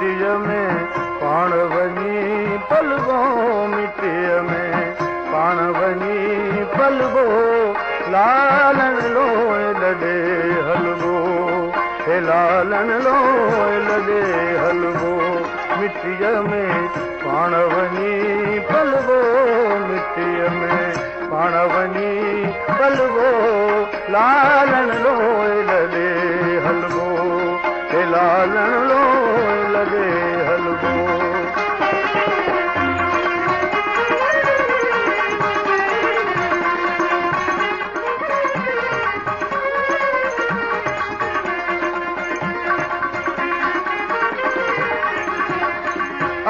मिट्टीअ में पाण वञी पलवो मिट्टीअ में पाण वञी पलवो लालन लोए लॾे हलवो हे लालन लोए लॾे हलवो मिट्टीअ में पाण वञी पलवो मिट्टीअ में पाण वञी पलवो लालन लोए लॾे हलवो हे लालन लोए लॾे हलवो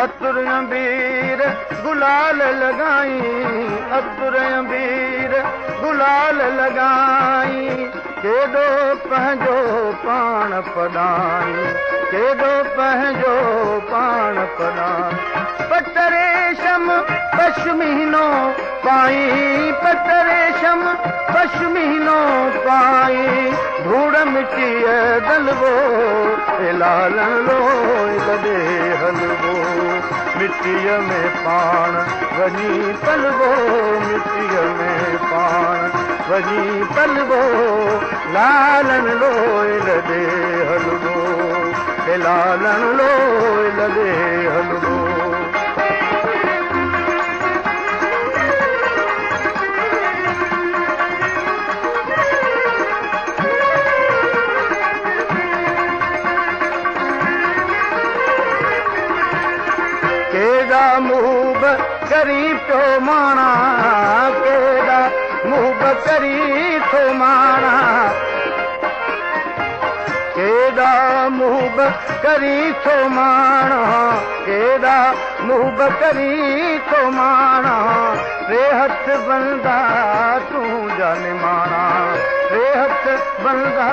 अतुर अंबीर गुलाल लगाई अतुर अंबीर गुलाल लगाई केॾो पंहिंजो पाण पढ़ाई केॾो पंहिंजो पाण पढ़ाई पट रेशम पश्मीनो पाई पट रेशम पश्मीनो पाई धूड़ मिट्टीअ दलवो लालन लोए लॾे हलवो मिट्टीअ में पाण वञी पलवो मिट्टीअ में पाण वञी पलवो लालन लोए लॾे हलवो हे लालन लोए लॾे हलवो केॾा मुहब करी थो माणा केॾा मुहब करी थो माणा केॾा मुहब करी थो माणा केॾा मुहब करी थो माणा टे हथ बंदा तूं जाने माणा टे हथ बंदा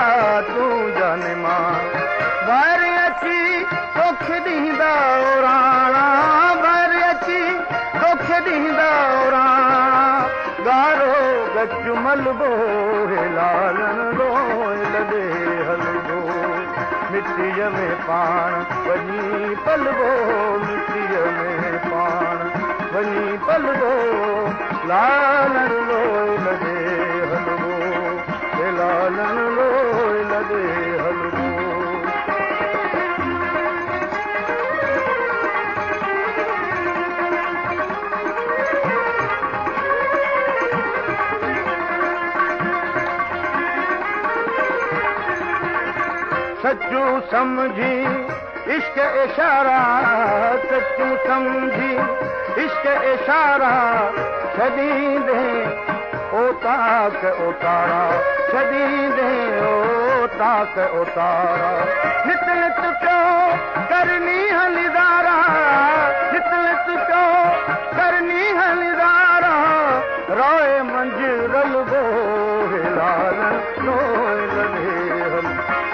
तूं जाने माणा ॿाहिरि अची तोखे ॾींदा राणा ॿाहिरि अची तोखे ॾींदा राणा ॻारो गच मलबो हे लालन लोए लॾे हलबो मिट्टीअ में पाण वञी पलवो मिट्टीअ में पाण वञी पलवो लालन लोए लॾे हलबो हे लालन लोए लॾे हलबो सच्चू समझी इश्क इशारा सच्चू समझी इश्क इशारा छॾींदे ओ ताक उतारा छॾींदे ओ ताक उतारा नित नित पियो करनी हलिदारा नित नित पियो करनी हलिदारा रोए मंझिरल गो हे लालन लोए लॾे हल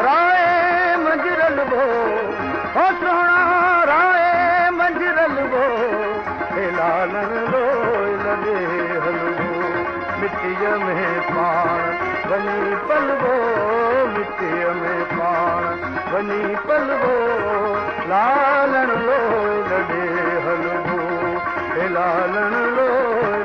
राए मंझिरल गो हो सोहणा राए मंझिरल गो हे लालन लोए लॾे हलवो मिट्टीअ में पाण वञी पलवो मिट्टीअ में पाण वञी पलवो लालन लोए लॾे हलवो हे लालन लोए